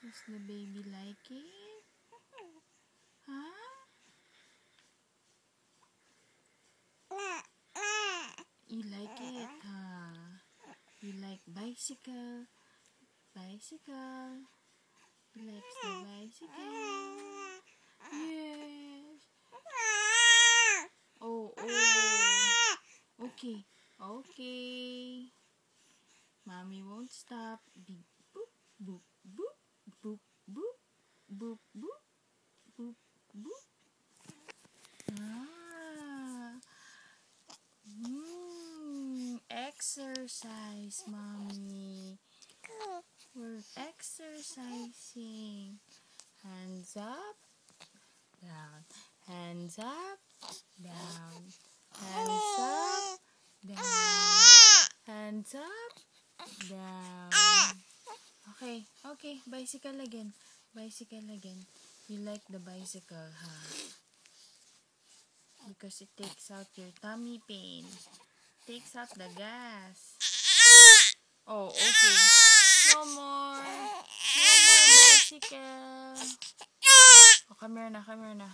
Does the baby like it? Huh? You like it, huh? You like bicycle? Bicycle? He likes the bicycle. Yes. Oh, oh. Okay. Okay. Mommy won't stop. Beep, boop, boop, boop, boop, boop, boop, boop, boop, boop. Ah. Exercise, Mommy. We're exercising. Hands up, down. Hands up, down. Hands up, down. Hands up, down. Okay, okay. Bicycle again. Bicycle again. You like the bicycle, huh? Because it takes out your tummy pain. Takes out the gas. Oh, okay. No more. No more bicycle. Oh, come here na, come here na.